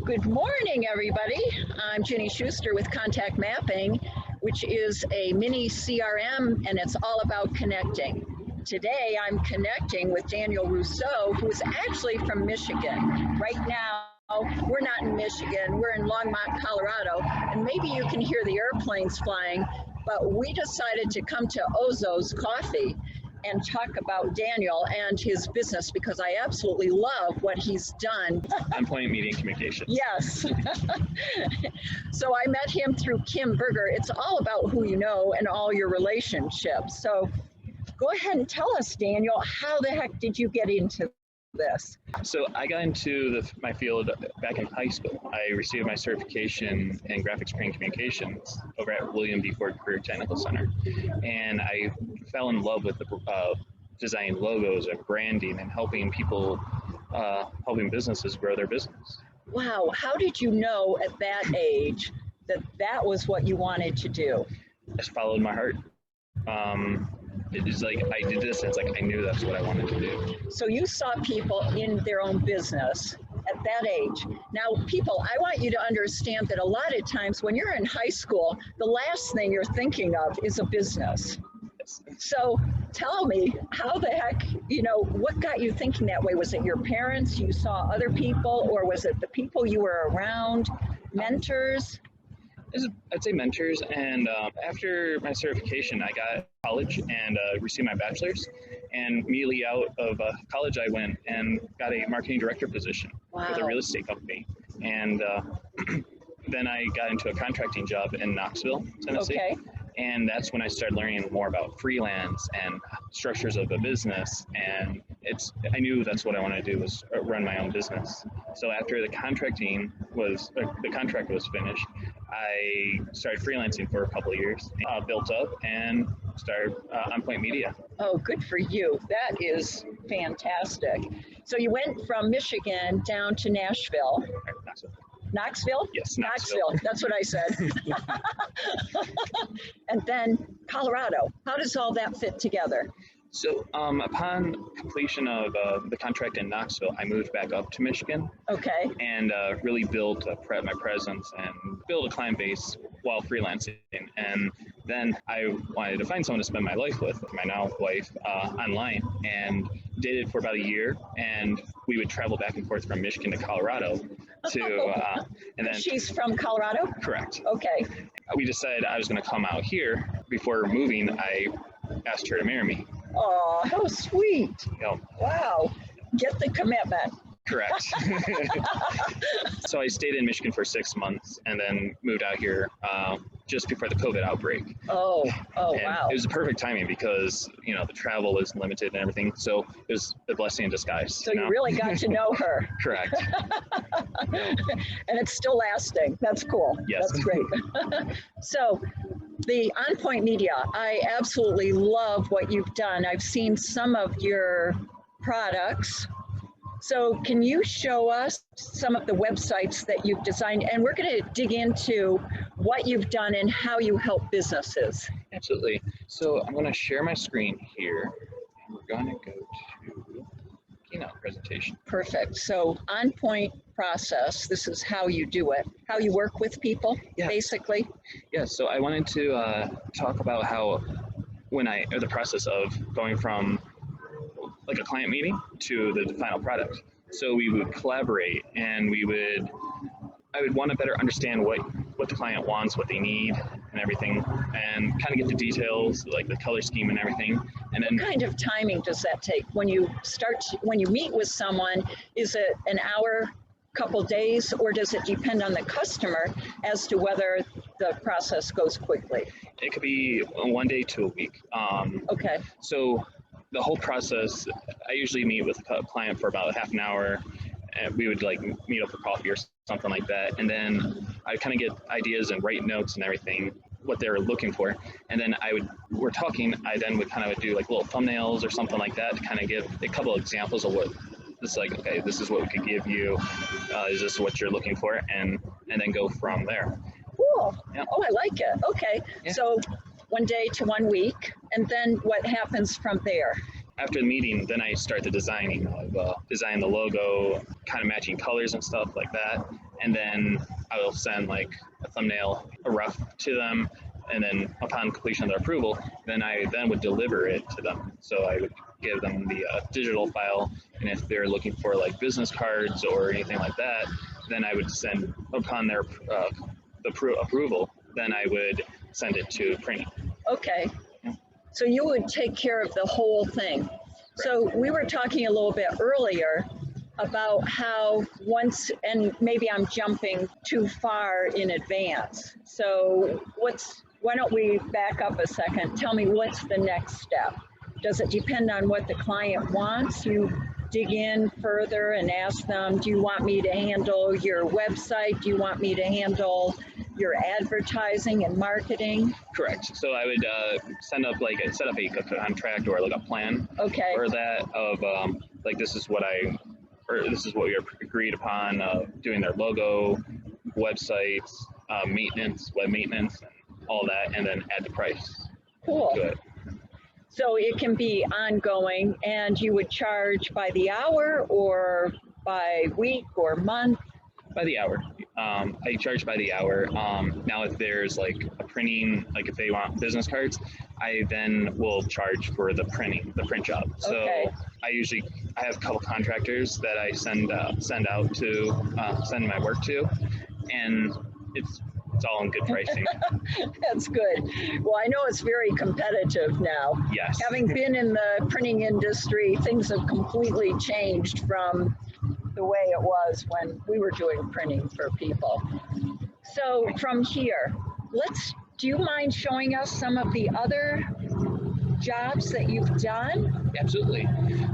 Good morning, everybody. I'm Ginny Schuster with Contact Mapping, which is a mini CRM, and it's all about connecting. Today, I'm connecting with Daniel Rousseau, who is actually from Michigan. Right now, we're not in Michigan, we're in Longmont, Colorado, and maybe you can hear the airplanes flying, but we decided to come to Ozo's Coffee and talk about Daniel and his business because I absolutely love what he's done. OnPoint Media and Communication. Yes. So I met him through Kim Berger. It's all about who you know and all your relationships. So go ahead and tell us, Daniel, how the heck did you get into this? So I got into my field back in high school. I received my certification in graphics and communications over at William D. Ford Career Technical Center. And I fell in love with the designing logos and branding and helping people, helping businesses grow their business. Wow. How did you know at that age that that was what you wanted to do? I just followed my heart. It's like I did this, it's like I knew that's what I wanted to do. So you saw people in their own business at that age. Now, people, I want you to understand that a lot of times when you're in high school, the last thing you're thinking of is a business. Yes. So tell me, how the heck, what got you thinking that way? Was it your parents, you saw other people, or was it the people you were around, mentors? I'd say mentors, and after my certification, I got college and received my bachelor's, and immediately out of college, I went and got a marketing director position with a real estate company, and then I got into a contracting job in Knoxville, Tennessee. Okay. And that's when I started learning more about freelance and structures of a business. And I knew that's what I wanted to do, was run my own business. So after the contract was finished, I started freelancing for a couple of years, built up and started OnPoint Media. Oh, good for you. That is fantastic. So you went from Michigan down to Nashville. Knoxville? Yes, Knoxville. That's what I said. And then Colorado. How does all that fit together? So upon completion of the contract in Knoxville, I moved back up to Michigan. Okay. And really built my presence and build a client base while freelancing. And then I wanted to find someone to spend my life with my now wife online, and did it for about a year. And we would travel back and forth from Michigan to Colorado and then she's from Colorado? Correct. Okay. We decided I was going to come out here. Before moving, I asked her to marry me. Oh, how sweet. Yep. Wow. Get the commitment. Correct. So I stayed in Michigan for 6 months and then moved out here just before the COVID outbreak. Oh, and wow. It was the perfect timing because, the travel was limited and everything. So it was a blessing in disguise. So you really got to know her. Correct. And it's still lasting. That's cool. Yes. That's great. So the OnPoint Media, I absolutely love what you've done. I've seen some of your products. So can you show us some of the websites that you've designed? And we're going to dig into what you've done and how you help businesses. Absolutely. So I'm going to share my screen here. And we're going to go to keynote presentation. Perfect. So OnPoint process, this is how you do it, how you work with people, basically. Yeah, so I wanted to talk about how the process of going from like a client meeting to the final product. So we would collaborate, and I would want to better understand what the client wants, what they need and everything, and kind of get the details, like the color scheme and everything. And then what kind of timing does that take? When you meet with someone, is it an hour, couple days, or does it depend on the customer as to whether the process goes quickly? It could be 1 day to a week. Okay. So the whole process, I usually meet with a client for about half an hour, and we would meet up for coffee or something like that. And then I kind of get ideas and write notes and everything, what they're looking for. And then I would do like little thumbnails or something like that to kind of give a couple of examples of what it's like, okay, this is what we could give you. Is this what you're looking for? And then go from there. Cool. Yeah. Oh, I like it. Okay. Yeah. So 1 day to 1 week, and then what happens from there? After the meeting, then I start the designing of design the logo, kind of matching colors and stuff like that. and then I will send like a thumbnail, a rough to them, and then upon completion of their approval, then I would deliver it to them. So I would give them the digital file, and if they're looking for like business cards or anything like that, then I would send upon their approval, then I would send it to printing. Okay. So you would take care of the whole thing. So we were talking a little bit earlier about how once, and maybe I'm jumping too far in advance. So why don't we back up a second? Tell me, what's the next step? Does it depend on what the client wants? You dig in further and ask them, do you want me to handle your website? Do you want me to handle your advertising and marketing? Correct. So I would set up a contract or like a plan for that of like this is what we agreed upon, doing their logo, websites, maintenance, web maintenance, and all that, and then add the price Cool. to it. So it can be ongoing, and you would charge by the hour or by week or month? By the hour. I charge by the hour. Now if there's like a printing, like if they want business cards, I then will charge for the print job. So I have a couple contractors that I send my work to, and it's all in good pricing. That's good. Well, I know it's very competitive now. Yes. Having been in the printing industry, things have completely changed from the way it was when we were doing printing for people. So from here, do you mind showing us some of the other jobs that you've done? Absolutely.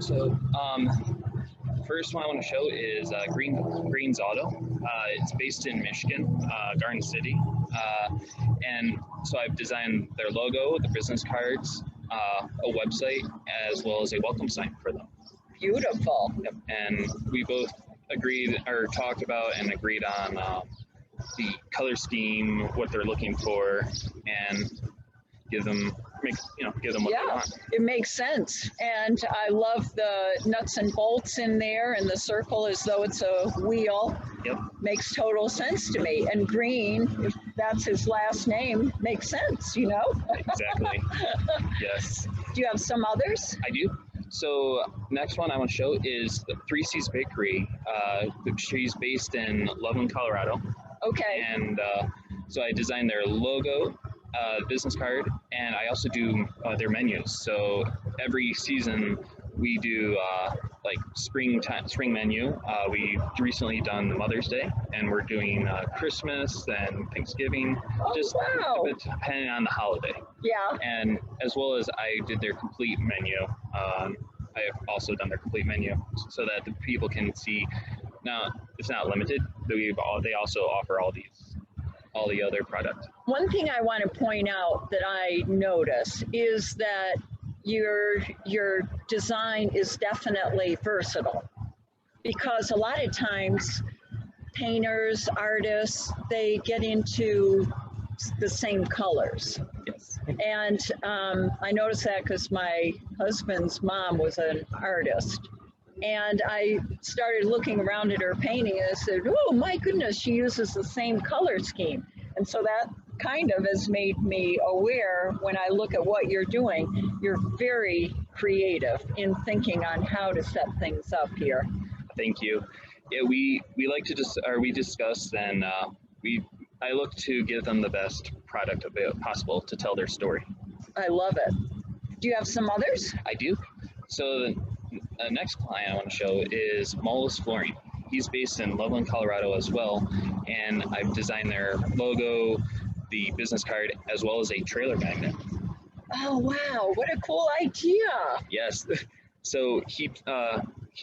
So first one I want to show is Green's Auto. It's based in Michigan, Garden City. And so I've designed their logo, the business cards, a website, as well as a welcome sign for them. Beautiful. Yep. And we both talked about and agreed on the color scheme, what they're looking for, and give them what they want. It makes sense. And I love the nuts and bolts in there, and the circle as though it's a wheel. Yep. Makes total sense to me. And Green, if that's his last name, makes sense, Exactly. Yes. Do you have some others? I do. So next one I want to show is the 3C's Bakery. She's based in Loveland, Colorado. Okay. And so I designed their logo, business card, and I also do their menus. So every season we do like spring menu. We've recently done Mother's Day, and we're doing Christmas and Thanksgiving, a bit depending on the holiday. Yeah. And as well as I did their complete menu. I have also done their complete menu so that the people can see. Now it's not limited. They also offer all the other products. One thing I want to point out that I notice is that your design is definitely versatile, because a lot of times painters, artists, they get into the same colors. Yes. And I noticed that because my husband's mom was an artist. And I started looking around at her painting, and I said, oh my goodness, she uses the same color scheme. And so that kind of has made me aware when I look at what you're doing, you're very creative in thinking on how to set things up here. Thank you. Yeah, we like to we discussed, and I look to give them the best product possible to tell their story. I love it. Do you have some others? I do. So the next client I want to show is Mullis Flooring. He's based in Loveland, Colorado as well, and I've designed their logo, the business card, as well as a trailer magnet. Oh wow, what a cool idea. Yes. So he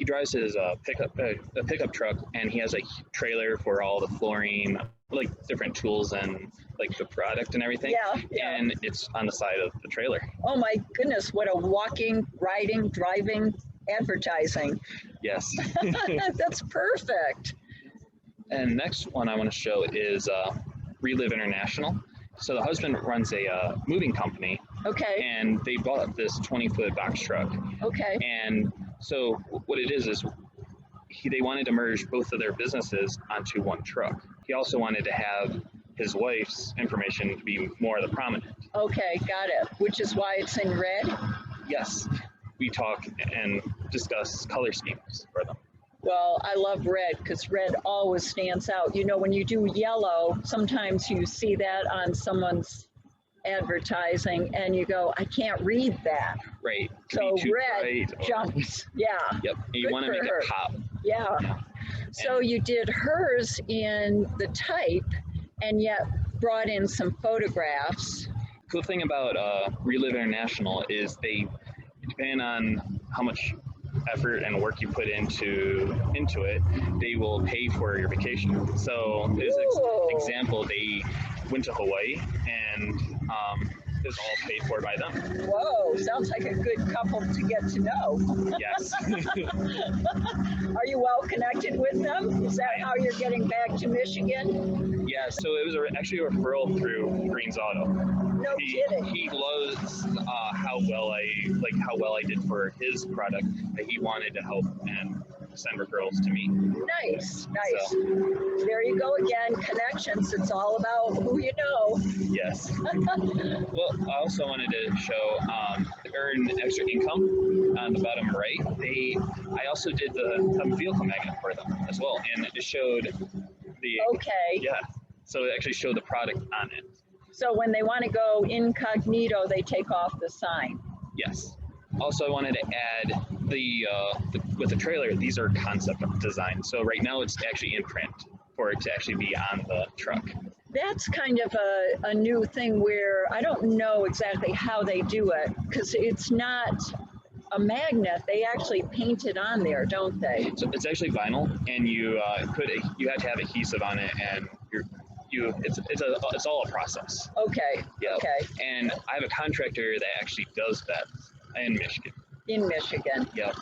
drives his pickup truck, and he has a trailer for all the flooring, like different tools and like the product and everything. Yeah. And it's on the side of the trailer. Oh my goodness, what a walking, riding, driving advertising. Yes. That's perfect. And next one I want to show is Relive International. So the husband runs a moving company. Okay. And they bought this 20-foot box truck. Okay. And so what it is they wanted to merge both of their businesses onto one truck. He also wanted to have his wife's information to be more of the prominent. Okay, got it. Which is why it's in red? Yes, we talk and discuss color schemes for them. Well, I love red because red always stands out. You know, when you do yellow, sometimes you see that on someone's advertising and you go, I can't read that. Right. So red jumps. Yeah. Yep. And you want to make it pop. Yeah. So you did hers in the type and yet brought in some photographs. Cool thing about Relive International is they, depending on how much effort and work you put into it, they will pay for your vacation. So as an example, they went to Hawaii and it was all paid for by them. Whoa, sounds like a good couple to get to know. Yes. Are you well connected with them? Is that how you're getting back to Michigan? Yeah, so it was actually a referral through Green's Auto. No kidding. He loves how well I did for his product, that he wanted to help and send referrals to me. Nice. So, there you go again, connections. It's all about who you know. Yes. Well, I also wanted to show earn extra income on the bottom right. I also did the vehicle magnet for them as well, and it showed the so it actually showed the product on it. So when they want to go incognito, they take off the sign. Yes. Also, I wanted to add with the trailer, these are concept design. So right now it's actually in print for it to actually be on the truck. That's kind of a new thing where I don't know exactly how they do it because it's not a magnet. They actually paint it on there, don't they? So it's actually vinyl, and you have to have adhesive on it, and it's all a process. Okay. Yeah. Okay. And I have a contractor that actually does that in Michigan. In Michigan. Yep.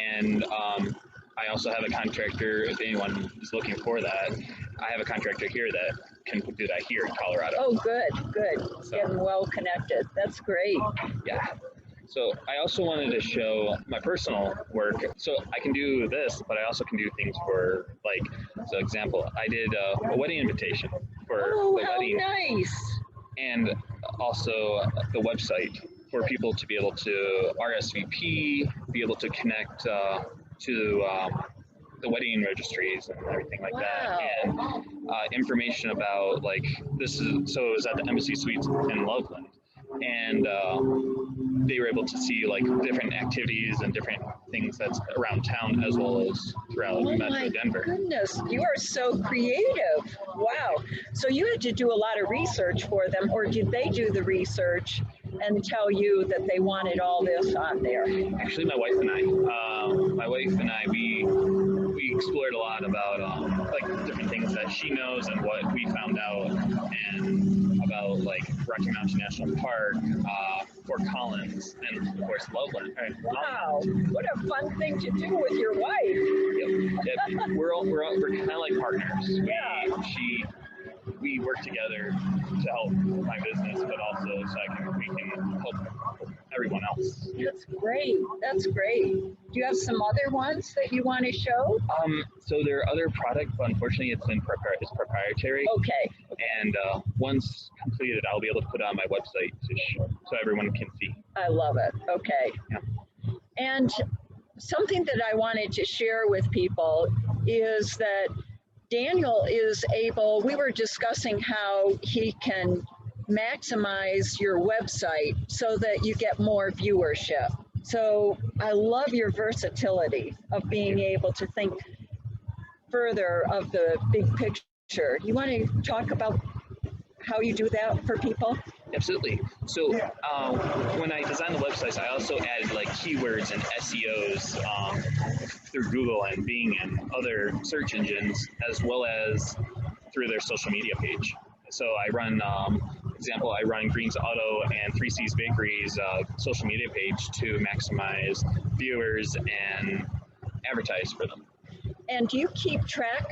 And I also have a contractor, if anyone is looking for that, I have a contractor here that can do that here in Colorado. Oh, good. So, getting well connected. That's great. Yeah. So I also wanted to show my personal work. So I can do this, but I also can do things for, so example, I did a wedding invitation for the wedding. Oh, how nice. And also the website for people to be able to RSVP, be able to connect to the wedding registries and everything like that, and information about so it was at the Embassy Suites in Loveland, and they were able to see different activities and different things that's around town as well as throughout Metro Denver. Oh my goodness, you are so creative. Wow. So you had to do a lot of research for them, or did they do the research and tell you that they wanted all this on there? Actually, my wife and I, we explored a lot about different things that she knows and what we found out, and about Rocky Mountain National Park, Fort Collins, and of course Loveland. Wow, what a fun thing to do with your wife. Yep. We're kind of like partners. Yeah. We work together to help my business, but also we can help everyone else. That's great. Do you have some other ones that you want to show? So there are other products, but unfortunately it's proprietary. Okay. And once completed, I'll be able to put it on my website so everyone can see. I love it. Okay. Yeah. And something that I wanted to share with people is that Daniel is able, we were discussing how he can maximize your website so that you get more viewership. So I love your versatility of being able to think further of the big picture. You want to talk about how you do that for people? Absolutely. So when I designed the websites, I also added keywords and SEOs through Google and Bing and other search engines, as well as through their social media page. So I run, I run Green's Auto and 3C's Bakery's social media page to maximize viewers and advertise for them. And do you keep track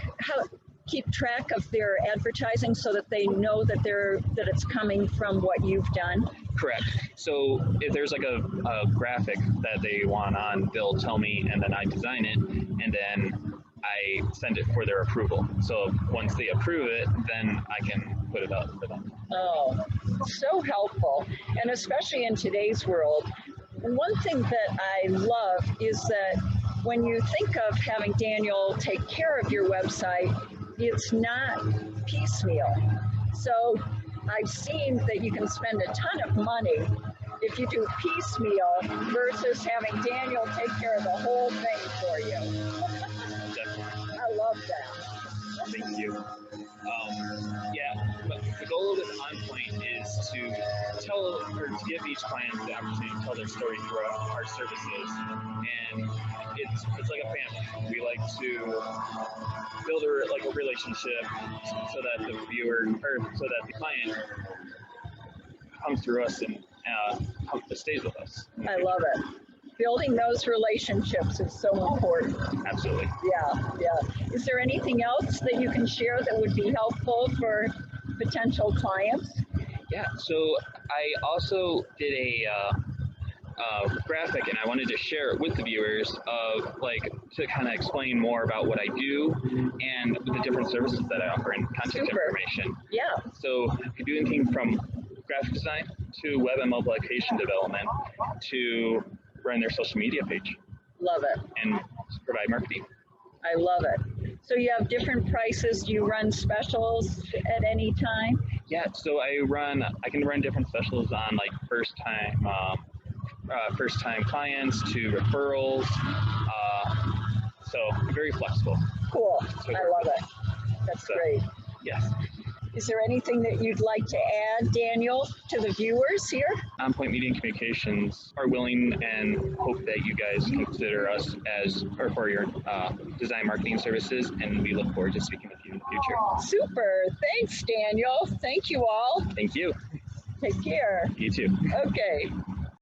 of their advertising so that they know that it's coming from what you've done? Correct. So if there's a graphic that they want on, they'll tell me, and then I design it, and then I send it for their approval. So once they approve it, then I can put it out for them. Oh, so helpful. And especially in today's world, one thing that I love is that when you think of having Daniel take care of your website, it's not piecemeal. So I've seen that you can spend a ton of money if you do piecemeal versus having Daniel take care of the whole thing for you. Definitely. I love that. Thank you. Yeah, but the goal with OnPoint is to tell or to give each client the opportunity to tell their story through our services, and it's like a family. We like to build a relationship so that the viewer or so that the client comes through us and stays with us. I love it. Building those relationships is so important. Absolutely. Yeah. Is there anything else that you can share that would be helpful for potential clients? Yeah, so I also did a graphic, and I wanted to share it with the viewers to kind of explain more about what I do and the different services that I offer and contact information. Yeah. So I can do anything from graphic design to web and mobile application development to run their social media page. Love it. And provide marketing. I love it. So you have different prices. Do you run specials at any time? Yeah, so I can run different specials on like first time clients to referrals. So very flexible. Cool. I love it. That's great. Yes. Is there anything that you'd like to add, Daniel, to the viewers here? OnPoint Media and Communications are willing and hope that you guys consider us for your design marketing services, and we look forward to speaking with you in the future. Super. Thanks, Daniel. Thank you all. Thank you. Take care. You too. Okay.